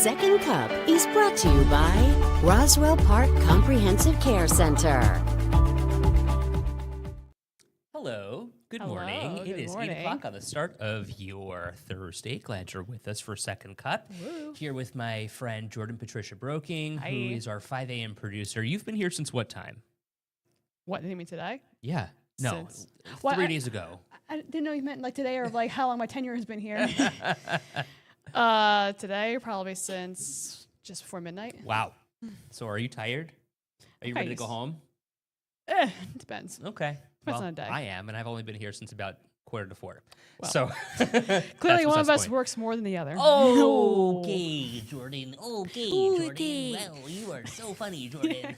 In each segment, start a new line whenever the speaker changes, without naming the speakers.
Second Cup is brought to you by Roswell Park Comprehensive Care Center.
Hello. Good morning. It is 8 o'clock on the start of your Thursday. Glad you're with us for Second Cup.
Woo.
Here with my friend Jordan Patricia Broking,
Hi.
who is our 5 a.m. producer. You've been here since what time?
What did you mean today?
Yeah. No,
Since-
3 days ago.
I didn't know you meant like today or like how long my tenure has been here. Today, probably since just before midnight.
Wow. So are you tired? Are you ready to go
Nice.
home?
Depends.
Okay.
Depends
Well,
on the day.
I am, and I've only been here since about 3:45.
Well,
So
Clearly, one of us
point.
works more than the other.
Okay, Jordan. Okay, Jordan. Well, you are so funny, Jordan.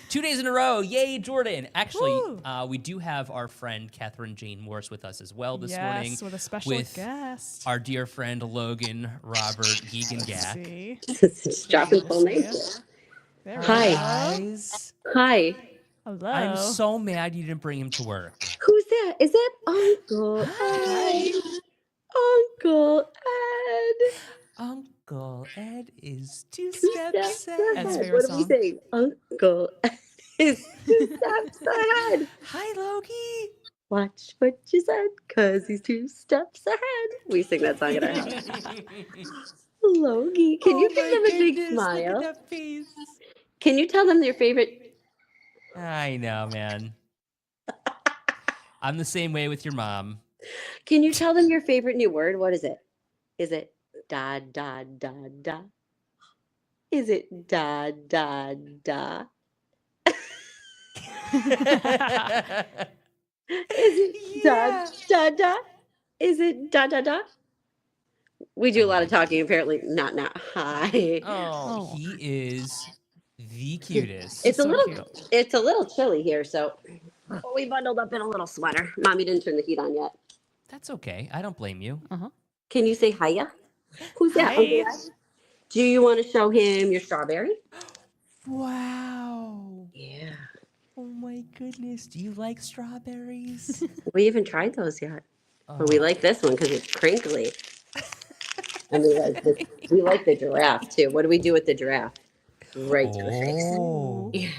2 days in a row. Yay, Jordan. Actually,
Woo.
we do have our friend Catherine Jane Morse with us as well this
Yes,
morning.
with a special
with
guest.
Our dear friend Logan Robert Geegan Gack.
See?
Just dropping full names.
There we
Hi.
go.
Guys,
Hi.
Hello.
I'm so mad you didn't bring him to work.
Who's that? Is that Uncle Ed? Uncle Ed.
Uncle Ed is 2
Two
steps
steps
ahead.
That's
ahead.
favorite
What do we
song.
say? Uncle Ed is 2 steps ahead.
Hi, Logie.
Watch what you said, 'cause he's 2 steps ahead. We sing that song at our house. Logie, can you give them a big smile?
Look at that face.
Can you tell them your favorite?
I know, man. I'm the same way with your mom.
Can you tell them your favorite new word? What is it? Is it da da da da? Is it da da da? Is it da da da? Is it da da da? We do a lot of talking, apparently. Not hi.
Oh,
Oh.
he is the cutest.
It's a
so
little,
cute.
it's a little chilly here, so we bundled up in a little sweater. Mommy didn't turn the heat on yet.
That's okay. I don't blame you.
Can you say hiya? Who's that?
Hi.
Uncle Ed? Do you want to show him your strawberry?
Wow.
Yeah.
Oh my goodness. Do you like strawberries?
We haven't tried those yet.
Oh.
But we like this one because it's crinkly. And we like the giraffe too. What do we do with the giraffe? Right to the face.
Oh.
Yeah.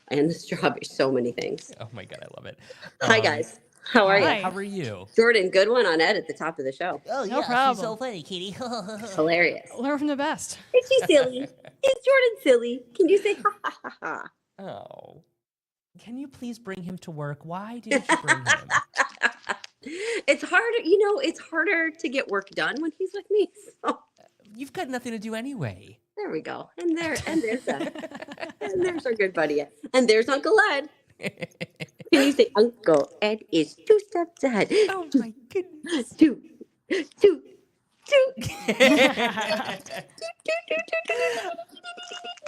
And the strawberry, so many things.
Oh my god, I love it.
Hi guys. How are
Hi.
you?
How are you?
Jordan, good one on Ed at the top of the show.
Oh,
No
yeah,
problem.
she's so funny, Kitty.
Hilarious.
Learn from the best.
Is she silly? Is Jordan silly? Can you say ha ha ha ha?
Oh. Can you please bring him to work? Why didn't you bring him?
It's harder, it's harder to get work done when he's with me. So
You've got nothing to do anyway.
there we go. And there's that. And there's our good buddy. And there's Uncle Ed. Can you say Uncle Ed is 2 steps ahead?
Oh my goodness.
Two.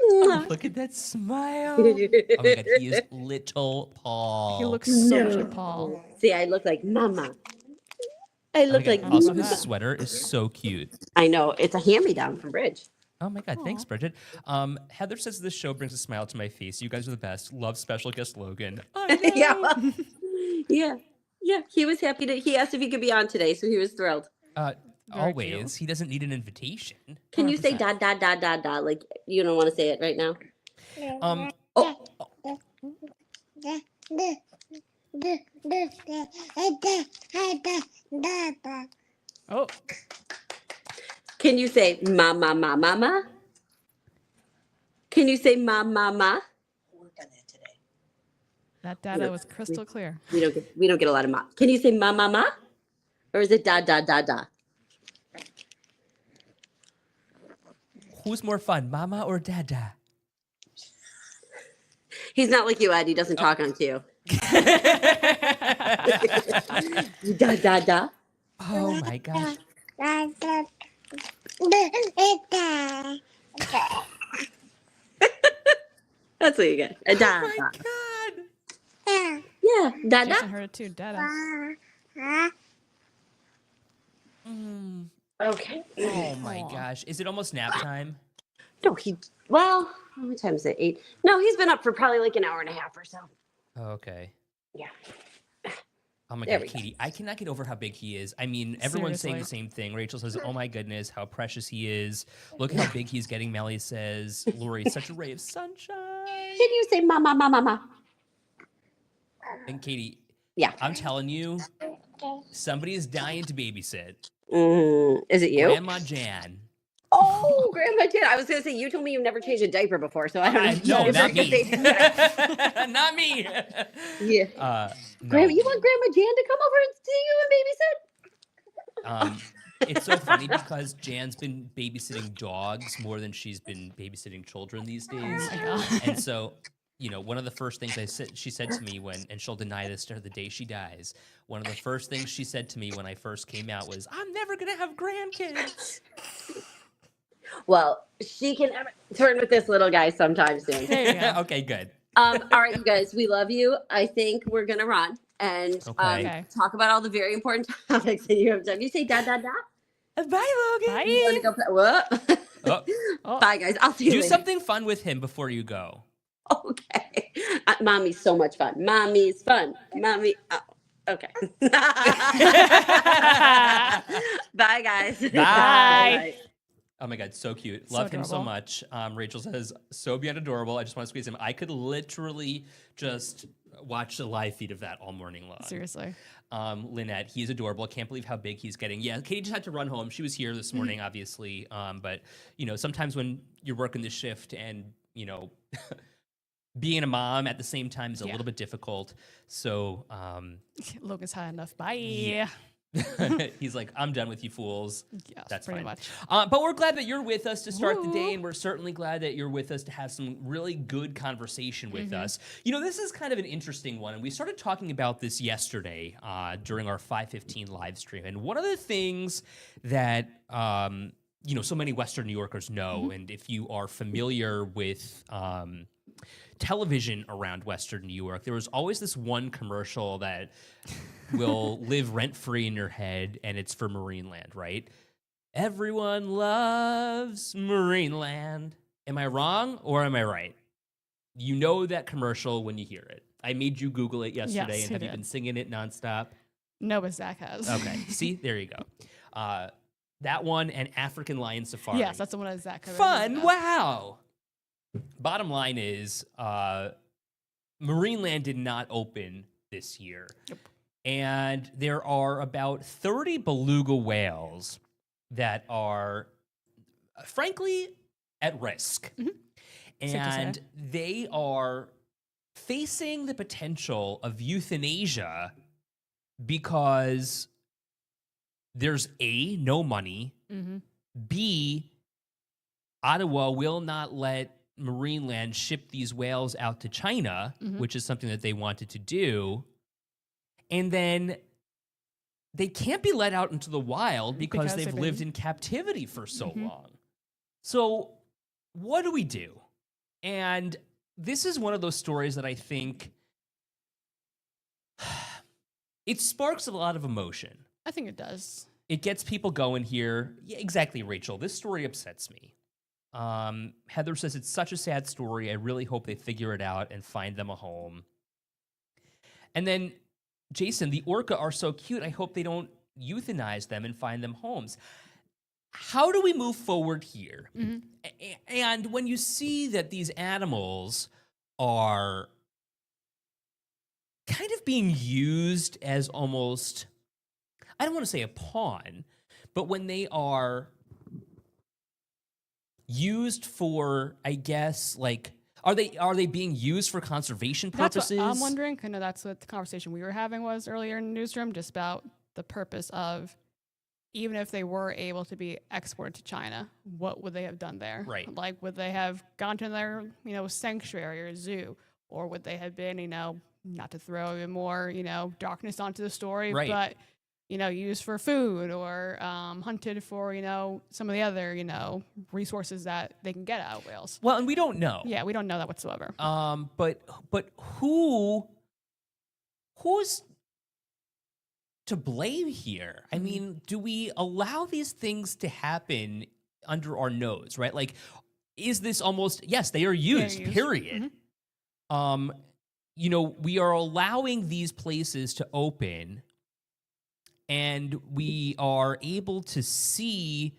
Oh, look at that smile. Oh my god, he is little Paul.
He looks so much
No.
like Paul.
See, I look like Mama. I
Oh my
look
God,
like
also
Mama.
his sweater is so cute.
I know. It's a hand-me-down from Bridge.
Oh my god, thanks, Bridget. Heather says this show brings a smile to my face. You guys are the best. Love special guest Logan.
Yeah. well, yeah. He was happy he asked if he could be on today, so he was thrilled.
Always. He doesn't need an invitation.
Can you say
100%.
da da da da da? Like you don't want to say it right now? Oh,
Oh,
can you say ma ma ma ma ma? Can you say ma ma ma?
Work on that today.
that data was crystal clear.
We don't get a lot of ma. Can you say ma ma ma? Or is it da da da da?
Who's more fun, Mama or Dada?
He's not like you, Ed. He doesn't talk on cue. Da da da.
Oh my gosh.
That's what you get. A da
Oh my
da.
god.
Yeah, da da.
Jason heard it too. Data.
Okay.
Oh my gosh. Is it almost nap time?
No, well, how many times is it? 8? No, he's been up for probably like an hour and a half or so.
Oh, okay.
Yeah.
Oh my
There
God,
we go.
Katie, I cannot get over how big he is. I mean, everyone's saying the
Seriously.
same thing. Rachel says, oh my goodness, how precious he is. Look how big he's getting. Melly says, Lori, such a ray of sunshine.
Can you say mama, mama, mama?
And Katie,
Yeah.
I'm telling you, somebody is dying to babysit.
Is it you?
Grandma Jan.
Oh, Grandma Jen. I was going to say, you told me you've never changed a diaper before, so I don't know.
No,
if
not
you're
me.
gonna babysit.
Not me.
Yeah.
No.
Grandma, you want Grandma Jan to come over and see you and babysit?
It's so funny because Jan's been babysitting dogs more than she's been babysitting children these days.
Oh my God.
And so, one of the first things she said to me and she'll deny this to her the day she dies. One of the first things she said to me when I first came out was, I'm never going to have grandkids.
Well, she can turn with this little guy sometime soon.
There you go.
Okay, good.
All right, you guys, we love you. I think we're going to run and
Okay.
talk about all the very important topics that you have done. You say da, da, da?
Bye, Logan.
Bye.
You wanna go play- what?
Oh,
Bye, guys. I'll see you
do
later.
something fun with him before you go.
Okay. Mommy's so much fun. Mommy's fun. Mommy. Oh, okay. Bye, guys.
Bye.
Oh my God, so cute.
So
Love him so
adorable.
much. Rachel says, so beyond adorable. I just want to squeeze him. I could literally just watch the live feed of that all morning long.
Seriously.
Lynette, he's adorable. I can't believe how big he's getting. Yeah, Katie just had to run home. She was here this morning, obviously. But, sometimes when you're working the shift and, being a mom at the same time is a
Yeah.
little bit difficult. So
Logan's high enough. Bye.
Yeah. he's like, I'm done with you fools.
Yes,
That's
pretty
fine.
much.
But we're glad that you're with us to start the
Woo.
day, and we're certainly glad that you're with us to have some really good conversation with us. This is kind of an interesting one, and we started talking about this yesterday during our 5:15 live stream. And one of the things that so many Western New Yorkers know, and if you are familiar with television around Western New York, there was always this one commercial that will live rent-free in your head, and it's for MarineLand, right? Everyone loves MarineLand. Am I wrong or am I right? You know that commercial when you hear it. I made you Google it yesterday,
Yes,
and
you
have you
did.
been singing it nonstop?
No, but Zach has.
Okay, see? There you go. That one and African Lion Safari.
Yes, that's the one that Zach covered.
Fun, wow. Bottom line is, MarineLand did not open this year.
Yep.
And there are about 30 beluga whales that are, frankly, at risk.
Safe to say.
And they are facing the potential of euthanasia because there's A, no money, B, Ottawa will not let MarineLand ship these whales out to China, which is something that they wanted to do. And then they can't be let out into the wild because they've lived in captivity for so long. So what do we do? And this is one of those stories that I think it sparks a lot of emotion.
I think it does.
It gets people going here. Yeah, exactly, Rachel. This story upsets me. Heather says it's such a sad story. I really hope they figure it out and find them a home. And then, Jason, the orca are so cute. I hope they don't euthanize them and find them homes. How do we move forward here? And when you see that these animals are kind of being used as almost, I don't want to say a pawn, but when they are used for, I guess, like, are they being used for conservation purposes?
That's what I'm wondering. Kind of that's what the conversation we were having was earlier in the newsroom, just about the purpose of, even if they were able to be exported to China, what would they have done there?
Right.
Like, would they have gone to their, sanctuary or zoo? Or would they have been, not to throw even more, darkness onto the story,
Right.
but, used for food or hunted for, some of the other, resources that they can get out of whales.
Well, and we don't know.
Yeah, we don't know that whatsoever.
But who's to blame here? I mean, do we allow these things to happen under our nose, right? Like, is this almost, yes, they are used, period. We are allowing these places to open and we are able to see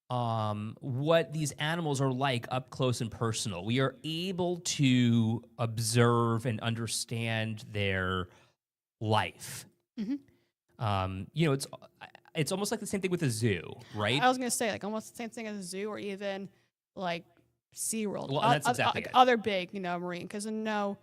what these animals are like up close and personal. We are able to observe and understand their life. You know, it's almost like the same thing with a zoo, right?
I was gonna say like almost the same thing as a zoo, or even like SeaWorld.
Well, that's exactly it.
Other big, marine, because I know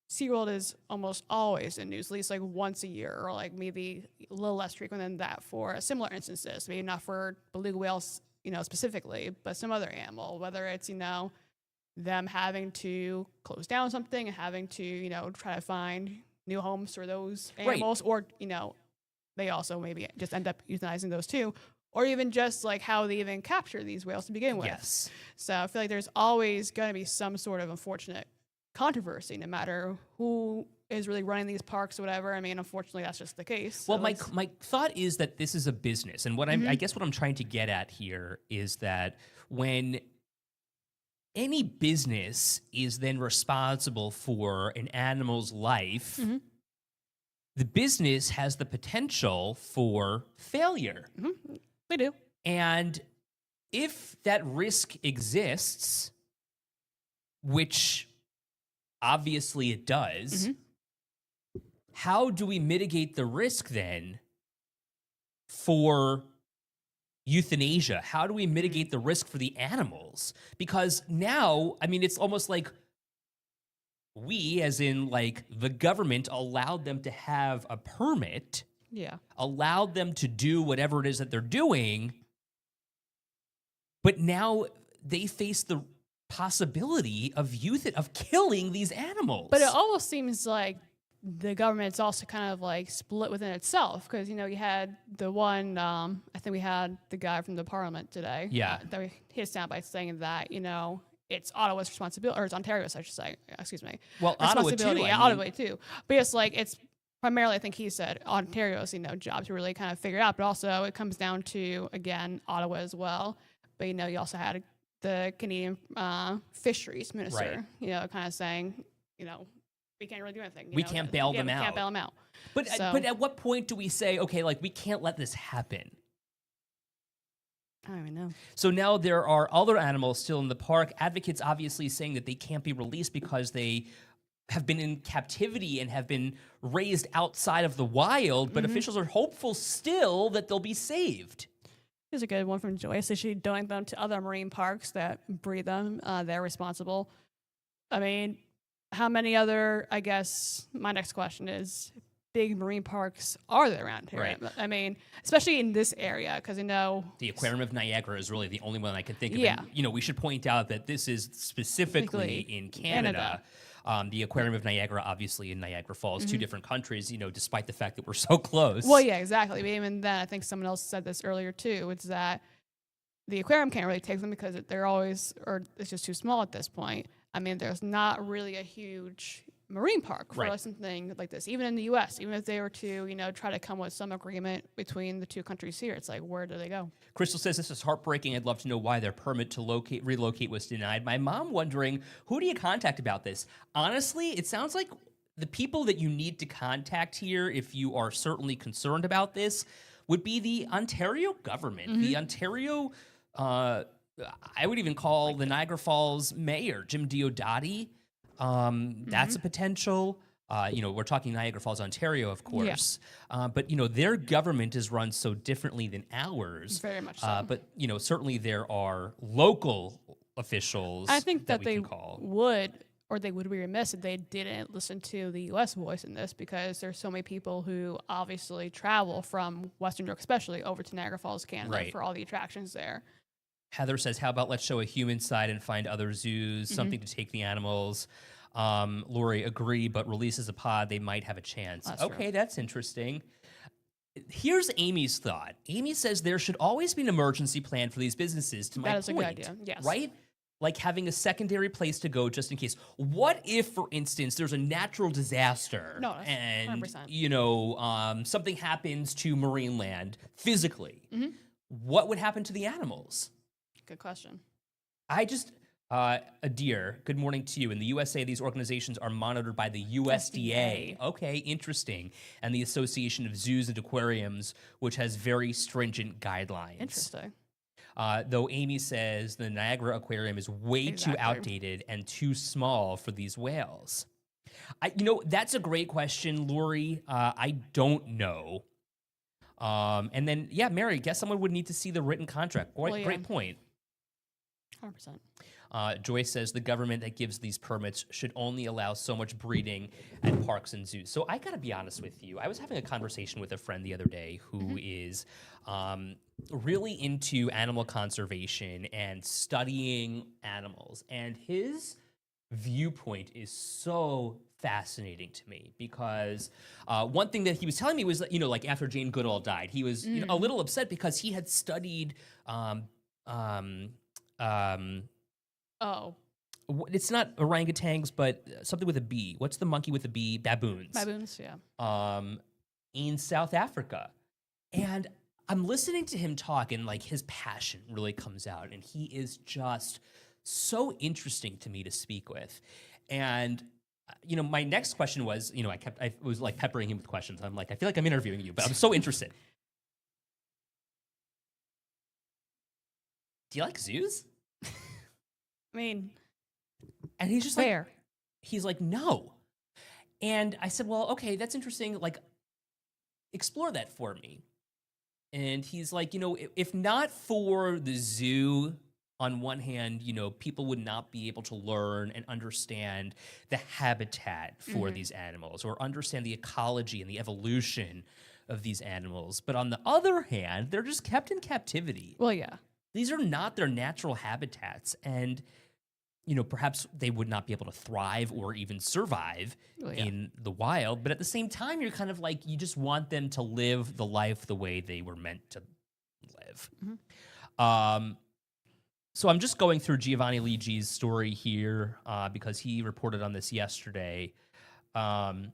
SeaWorld is almost always in news, at least like once a year, or like maybe a little less frequent than that for similar instances. Maybe not for beluga whales, specifically, but some other animal, whether it's, them having to close down something and having to, try to find new homes for those animals, or, they also maybe just end up euthanizing those too, or even just like how they even capture these whales to begin with.
Yes.
So I feel like there's always going to be some sort of unfortunate controversy, no matter who is really running these parks or whatever. I mean, unfortunately, that's just the case.
Well,
So
my thought is that this is a business, and what I guess what I'm trying to get at here is that when any business is then responsible for an animal's life, the business has the potential for failure.
they do.
And if that risk exists, which obviously it does, how do we mitigate the risk then for euthanasia? How do we mitigate the risk for the animals? Because now, I mean, it's almost like we, as in like the government, allowed them to have a permit, allowed them to do whatever it is that they're doing, but now they face the possibility of killing these animals.
But it almost seems like the government's also kind of like split within itself, because you had the one I think we had the guy from the parliament today that his soundbite saying that it's Ottawa's responsibility, or it's Ontario's, I should say, excuse me.
Well, Ottawa too.
Ottawa too. But it's like it's primarily, I think he said, Ontario's job to really kind of figure it out, but also it comes down to, again, Ottawa as well. But you also had the Canadian fisheries minister, kind of saying, we can't really do anything.
We can't bail them out.
We can't bail them out.
But at what point do we say, okay, like we can't let this happen?
I don't even know.
So now there are other animals still in the park. Advocates obviously saying that they can't be released because they have been in captivity and have been raised outside of the wild, but officials are hopeful still that they'll be saved.
Here's a good one from Joyce. They should donate them to other marine parks that breed them. They're responsible. I mean, how many other, I guess, my next question is, big marine parks are there around here?
Right.
I mean, especially in this area, because
the Aquarium of Niagara is really the only one I can think of.
Yeah.
And, we should point out that this is specifically in Canada. The Aquarium of Niagara, obviously in Niagara Falls, two different countries, despite the fact that we're so close.
Well, yeah, exactly. But even then, I think someone else said this earlier too. It's that the aquarium can't really take them because they're always, or it's just too small at this point. I mean, there's not really a huge marine park for something like this, even in the U.S. Even if they were to, try to come with some agreement between the two countries here, it's like, where do they go?
Crystal says, this is heartbreaking. I'd love to know why their permit to relocate was denied. My mom wondering, who do you contact about this? Honestly, it sounds like the people that you need to contact here, if you are certainly concerned about this, would be the Ontario government. The Ontario, I would even call the Niagara Falls mayor, Jim Diodati. That's a potential. We're talking Niagara Falls, Ontario, of course. But, their government is run so differently than ours.
Very much so.
But, certainly there are local officials
I think that
we
they
can call.
they would be remiss if they didn't listen to the U.S. voice in this, because there's so many people who obviously travel from Western York, especially over to Niagara Falls, Canada, for all the attractions there.
Heather says, how about let's show a human side and find other zoos, something to take the animals. Lori, agree, but release as a pod, they might have a chance.
That's
okay,
true.
That's interesting. Here's Amy's thought. Amy says there should always be an emergency plan for these businesses, to my point.
That is a good idea, yes.
Right? Like having a secondary place to go just in case. What if, for instance, there's a natural disaster and
100%.
Something happens to MarineLand physically? What would happen to the animals?
Good question.
Adir, good morning to you. In the USA, these organizations are monitored by the USDA. Okay, interesting. And the Association of Zoos and Aquariums, which has very stringent guidelines.
Interesting.
Though Amy says the Niagara Aquarium is way too
Exactly.
outdated and too small for these whales. That's a great question, Lori. I don't know. And then, yeah, Mary, guess someone would need to see the written contract. Great point.
100%.
Joyce says the government that gives these permits should only allow so much breeding at parks and zoos. So I got to be honest with you. I was having a conversation with a friend the other day who is really into animal conservation and studying animals. And his viewpoint is so fascinating to me because one thing that he was telling me was that, like after Jane Goodall died, he was a little upset because he had studied it's not orangutans, but something with a B. What's the monkey with a B? Baboons.
Baboons, yeah.
In South Africa. And I'm listening to him talk and like his passion really comes out. And he is just so interesting to me to speak with. And my next question was, I was like peppering him with questions. I'm like, I feel like I'm interviewing you, but I'm so interested. Do you like zoos?
I mean,
And he's just
where?
He's like, no. And I said, well, okay, that's interesting. Like, explore that for me. And he's like, if not for the zoo, on one hand, people would not be able to learn and understand the habitat for these animals or understand the ecology and the evolution of these animals. But on the other hand, they're just kept in captivity.
Well, yeah.
These are not their natural habitats. And, perhaps they would not be able to thrive or even survive in the wild. But at the same time, you're kind of like, you just want them to live the life the way they were meant to live. So I'm just going through Giovanni Ligi's story here because he reported on this yesterday. The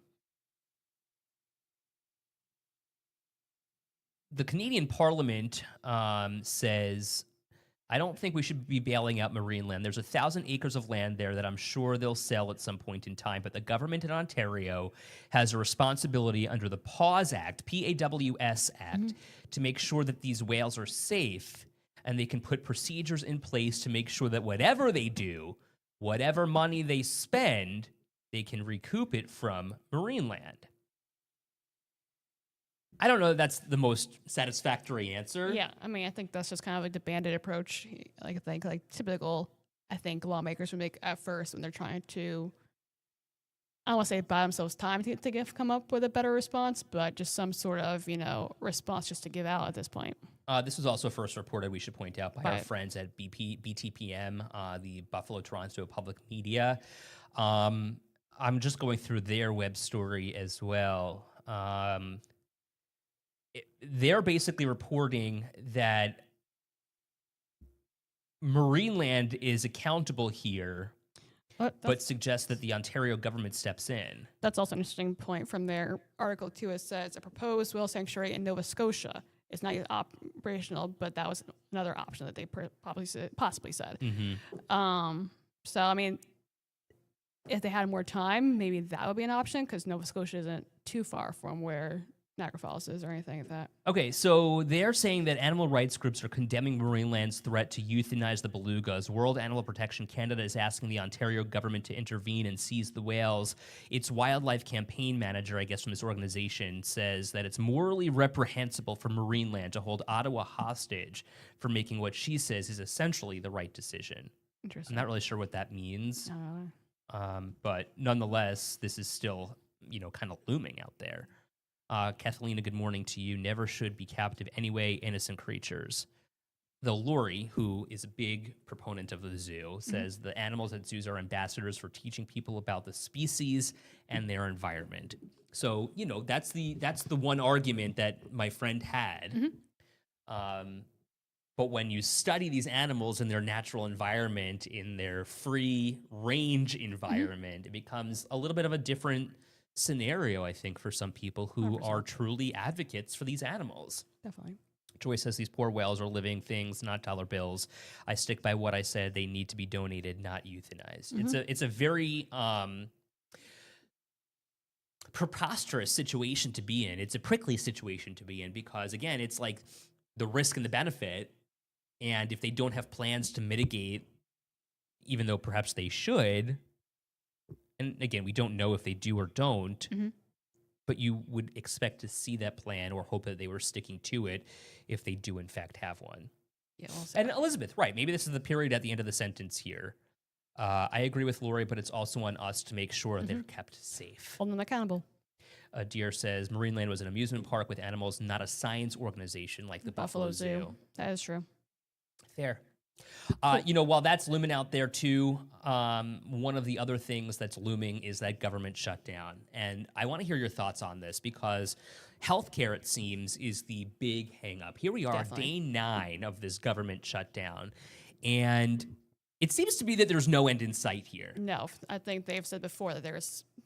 Canadian Parliament says, I don't think we should be bailing out MarineLand. There's 1,000 acres of land there that I'm sure they'll sell at some point in time, but the government in Ontario has a responsibility under the PAWS Act, P-A-W-S Act, to make sure that these whales are safe and they can put procedures in place to make sure that whatever they do, whatever money they spend, they can recoup it from MarineLand. I don't know if that's the most satisfactory answer.
Yeah, I mean, I think that's just kind of like the bandit approach. Like, I think like typical, lawmakers would make at first when they're trying to, I don't want to say buy themselves time to come up with a better response, but just some sort of, response just to give out at this point.
This was also first reported, we should point out, by our friends at BTPM, the Buffalo Toronto Public Media. I'm just going through their web story as well. They're basically reporting that MarineLand is accountable here, but suggests that the Ontario government steps in.
That's also an interesting point from their article, too. It says a proposed whale sanctuary in Nova Scotia is not yet operational, but that was another option that they possibly said. So, I mean, if they had more time, maybe that would be an option because Nova Scotia isn't too far from where Niagara Falls is or anything like that.
Okay, so they're saying that animal rights groups are condemning MarineLand's threat to euthanize the belugas. World Animal Protection Canada is asking the Ontario government to intervene and seize the whales. Its wildlife campaign manager, I guess from this organization, says that it's morally reprehensible for MarineLand to hold Ottawa hostage for making what she says is essentially the right decision.
Interesting.
I'm not really sure what that means,
I don't know.
but nonetheless, this is still, kind of looming out there. Kathalina, good morning to you. Never should be captive anyway, innocent creatures. Though Lori, who is a big proponent of the zoo, says the animals at zoos are ambassadors for teaching people about the species and their environment. So, that's the one argument that my friend had. But when you study these animals in their natural environment, in their free range environment, it becomes a little bit of a different scenario, I think, for some people who
100%.
are truly advocates for these animals.
Definitely.
Joy says these poor whales are living things, not dollar bills. I stick by what I said. They need to be donated, not euthanized. It's a very preposterous situation to be in. It's a prickly situation to be in because, again, it's like the risk and the benefit. And if they don't have plans to mitigate, even though perhaps they should, and again, we don't know if they do or don't, but you would expect to see that plan or hope that they were sticking to it if they do, in fact, have one.
Yeah, well
And Elizabeth, right, maybe this is the period at the end of the sentence here. I agree with Lori, but it's also on us to make sure they're kept safe.
hold them accountable.
Deer says, MarineLand was an amusement park with animals, not a science organization like the Buffalo Zoo.
That is true.
Fair. While that's looming out there too, one of the other things that's looming is that government shutdown. And I want to hear your thoughts on this because healthcare, it seems, is the big hang up. Here we are,
Definitely.
day 9 of this government shutdown. And it seems to be that there's no end in sight here.
No, I think they've said before that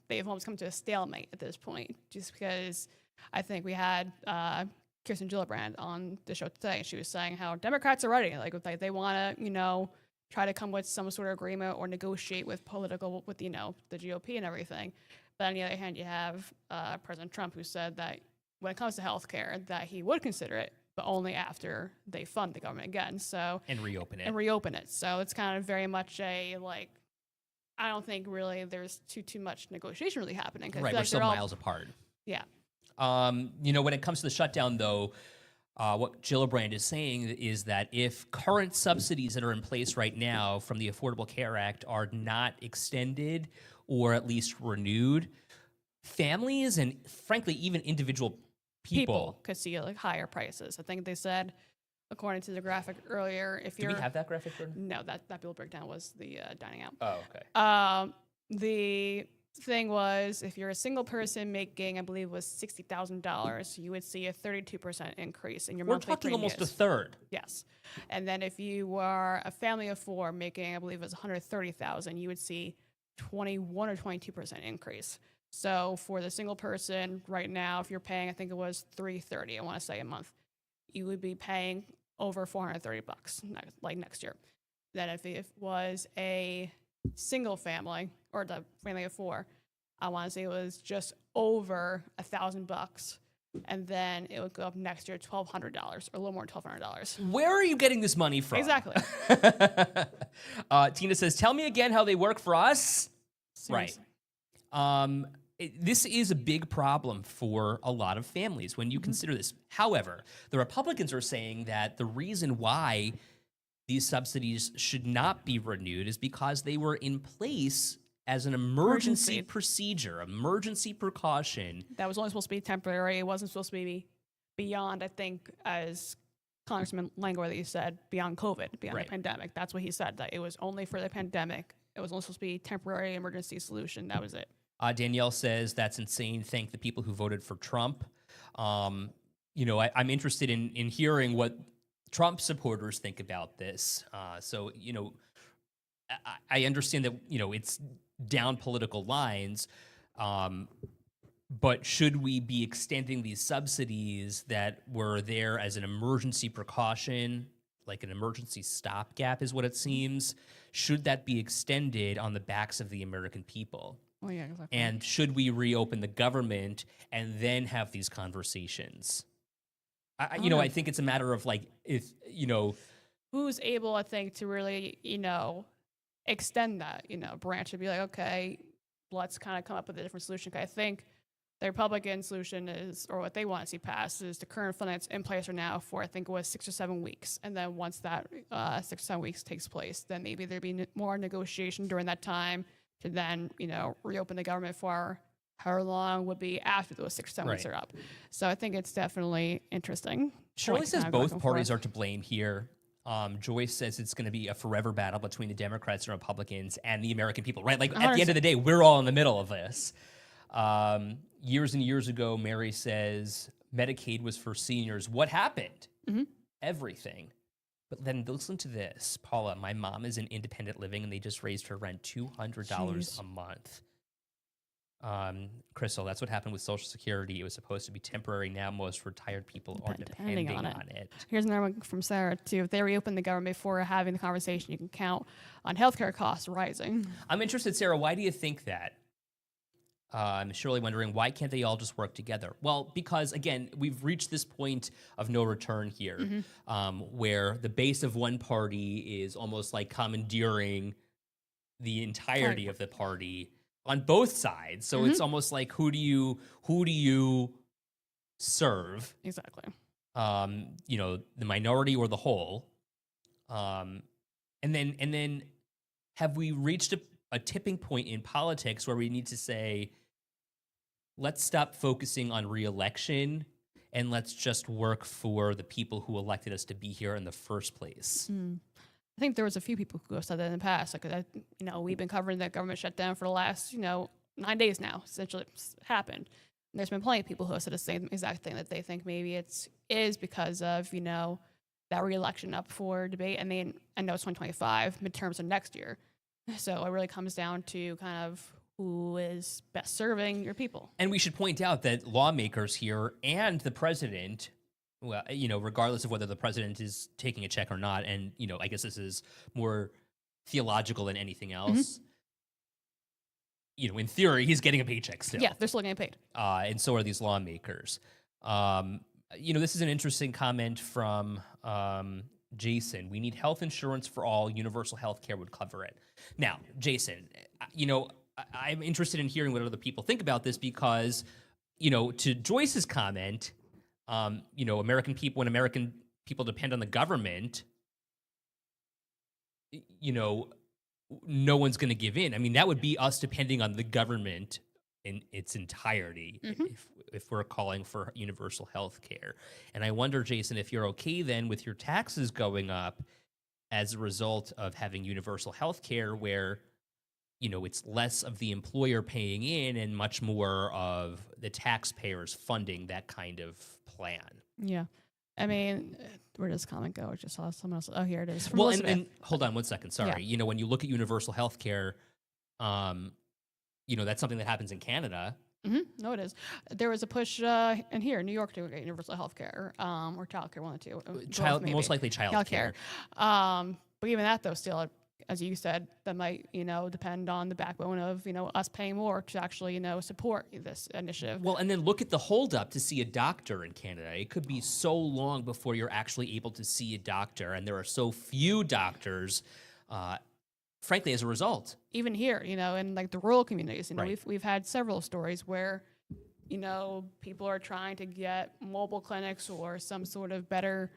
they've almost come to a stalemate at this point, just because I think we had Kirsten Gillibrand on the show today. She was saying how Democrats are ready, like they want to, try to come with some sort of agreement or negotiate with the GOP and everything. But on the other hand, you have President Trump, who said that when it comes to healthcare, that he would consider it, but only after they fund the government again. So
And reopen it.
So it's kind of very much I don't think really there's too much negotiation really happening. 'Cause I
Right,
feel
we're
like
still
they're all-
miles apart.
Yeah.
When it comes to the shutdown, though, what Gillibrand is saying is that if current subsidies that are in place right now from the Affordable Care Act are not extended or at least renewed, families and, frankly, even individual people
could see higher prices. I think they said, according to the graphic earlier, if
Do
you're
we have that graphic? Jordan?
no, that bill breakdown was the dining out.
Oh, okay.
The thing was, if you're a single person making, I believe, was $60,000, you would see a 32% increase in your
We're
monthly
talking almost a
premiums.
third.
Yes, and then if you were a family of 4 making, I believe, it was 130,000, you would see 21 or 22% increase. So for the single person right now, if you're paying, I think it was $330, I want to say a month, you would be paying over $430 next year. Then if it was a single family or the family of 4, I want to say it was just over $1,000, and then it would go up next year $1,200 or a little more than $1,200.
Where are you getting this money from?
Exactly.
Tina says, tell me again how they work for us.
Seriously.
Right. This is a big problem for a lot of families when you consider this. However, the Republicans are saying that the reason why these subsidies should not be renewed is because they were in place as an emergency procedure, emergency precaution.
That was only supposed to be temporary. It wasn't supposed to be beyond, I think, as Congressman Langworthy said, beyond COVID, beyond
Right.
the pandemic. That's what he said, that it was only for the pandemic. It was only supposed to be a temporary emergency solution. That was it.
Danielle says that's insane. Thank the people who voted for Trump. I'm interested in hearing what Trump supporters think about this. I understand that, it's down political lines, but should we be extending these subsidies that were there as an emergency precaution, like an emergency stopgap is what it seems? Should that be extended on the backs of the American people?
Oh, yeah, exactly.
And should we reopen the government and then have these conversations? I think it's a matter of
who's able, I think, to really, extend that, branch and be like, okay, let's kind of come up with a different solution. 'Cause I think the Republican solution is, or what they want to see passed, is the current fund that's in place right now for, I think it was 6 or 7 weeks. And then once that 6 or 7 weeks takes place, then maybe there'd be more negotiation during that time to then, reopen the government for however long would be after those 6 or 7 weeks
Right.
are up. So I think it's definitely interesting.
Shirley
point
says
kind of
both
back and
parties
forth.
are to blame here. Joyce says it's going to be a forever battle between the Democrats and Republicans and the American people, right? Like, at the end of the day, we're all in the middle of this. Years and years ago, Mary says Medicaid was for seniors. What happened? Everything. But then listen to this. Paula, my mom is in independent living, and they just raised her rent $200
Jeez.
a month. Crystal, that's what happened with Social Security. It was supposed to be temporary. Now most retired people are depending on it.
Here's another one from Sarah, too. If they reopen the government before having the conversation, you can count on healthcare costs rising.
I'm interested, Sarah, why do you think that? I'm surely wondering, why can't they all just work together? Well, because, again, we've reached this point of no return here, where the base of one party is almost like commandeering the entirety of the party on both sides. So it's almost like, who do you serve?
Exactly.
The minority or the whole. And then have we reached a tipping point in politics where we need to say, let's stop focusing on re-election and let's just work for the people who elected us to be here in the first place?
I think there was a few people who have said that in the past. Like, we've been covering that government shutdown for the last, 9 days now. Essentially, it's happened. And there's been plenty of people who have said the same exact thing, that they think maybe it is because of, that re-election up for debate. And then I know it's 2025, midterms are next year. So it really comes down to kind of who is best serving your people.
And we should point out that lawmakers here and the president, well, regardless of whether the president is taking a check or not, and, I guess this is more theological than anything else. In theory, he's getting a paycheck still.
Yeah, they're still getting paid.
And so are these lawmakers. This is an interesting comment from Jason. We need health insurance for all. Universal health care would cover it. Now, Jason, I'm interested in hearing what other people think about this because, to Joyce's comment, American people, when American people depend on the government, no one's going to give in. I mean, that would be us depending on the government in its entirety if we're calling for universal health care. And I wonder, Jason, if you're okay then with your taxes going up as a result of having universal health care where, it's less of the employer paying in and much more of the taxpayers funding that kind of plan.
Yeah. I mean, where does comment go? I just saw someone else. Oh, here it is. From
Well,
Elizabeth.
and hold on one second. Sorry.
Yeah.
When you look at universal health care, that's something that happens in Canada.
No, it is. There was a push in here in New York to get universal health care or child care, one of the two.
Most likely child care.
But even that, though, still, as you said, that might, depend on the backbone of, us paying more to actually, support this initiative.
Well, and then look at the holdup to see a doctor in Canada. It could be so long before you're actually able to see a doctor, and there are so few doctors, frankly, as a result.
Even here, in like the rural communities,
Right.
we've had several stories where, people are trying to get mobile clinics or some sort of better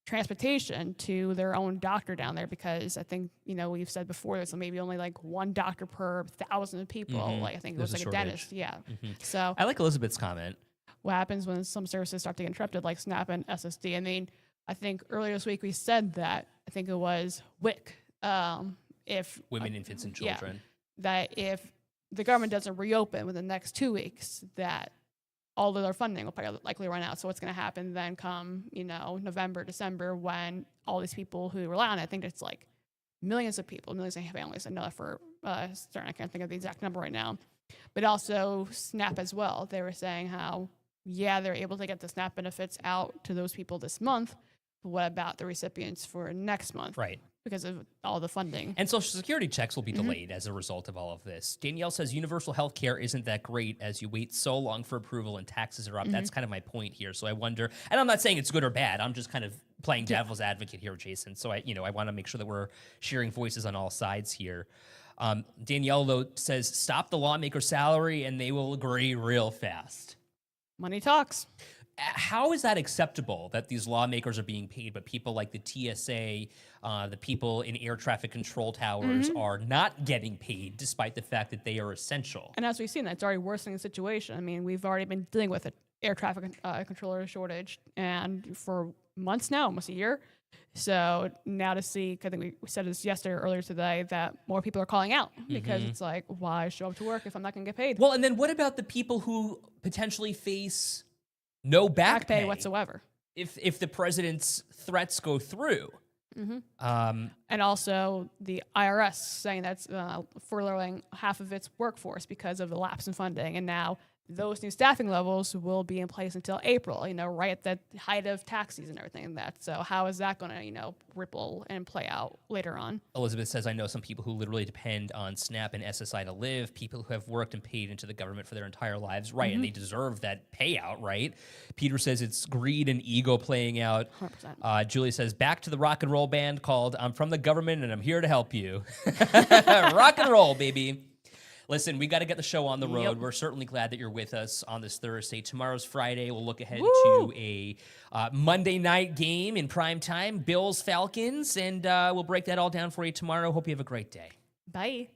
transportation to their own doctor down there because I think, we've said before there's maybe only like one doctor per 1,000 people. Like I think it was
There's
like
a
a
shortage.
dentist. Yeah. So
I like Elizabeth's comment.
what happens when some services start to get interrupted, like SNAP and SSD? I mean, I think earlier this week we said that, I think it was WIC, if
Women, infants, and children.
that if the government doesn't reopen within the next 2 weeks, that all of their funding will probably likely run out. So what's going to happen then come, November, December, when all these people who rely on it, I think it's like millions of people, millions of families. I know that for certain, I can't think of the exact number right now. But also SNAP as well. They were saying how, they're able to get the SNAP benefits out to those people this month. But what about the recipients for next month?
Right.
Because of all the funding.
And Social Security checks will be delayed as a result of all of this. Danielle says universal health care isn't that great as you wait so long for approval and taxes are up. That's kind of my point here. So I wonder, and I'm not saying it's good or bad. I'm just kind of playing devil's advocate here, Jason. So I want to make sure that we're sharing voices on all sides here. Danielle, though, says stop the lawmaker's salary and they will agree real fast.
Money talks.
How is that acceptable that these lawmakers are being paid, but people like the TSA, the people in air traffic control towers are not getting paid despite the fact that they are essential?
And as we've seen, that's already worsening the situation. I mean, we've already been dealing with an air traffic controller shortage and for months now, almost a year. So now to see, I think we said this earlier today, that more people are calling out because it's like, why show up to work if I'm not going to get paid?
Well, and then what about the people who potentially face no back pay
whatsoever.
if the president's threats go through?
And also the IRS saying that's furloughing half of its workforce because of the lapse in funding. And now those new staffing levels will be in place until April, right at the height of tax season and everything like that. So how is that going to, ripple and play out later on?
Elizabeth says, I know some people who literally depend on SNAP and SSI to live, people who have worked and paid into the government for their entire lives, right? And they deserve that payout, right? Peter says it's greed and ego playing out.
100%.
Julie says, back to the rock and roll band called I'm from the government and I'm here to help you. Rock and roll, baby. Listen, we got to get the show on the road.
Yep.
We're certainly glad that you're with us on this Thursday. Tomorrow's Friday. We'll look ahead to a Monday night game in prime time, Bills, Falcons, and we'll break that all down for you tomorrow. Hope you have a great day.
Bye.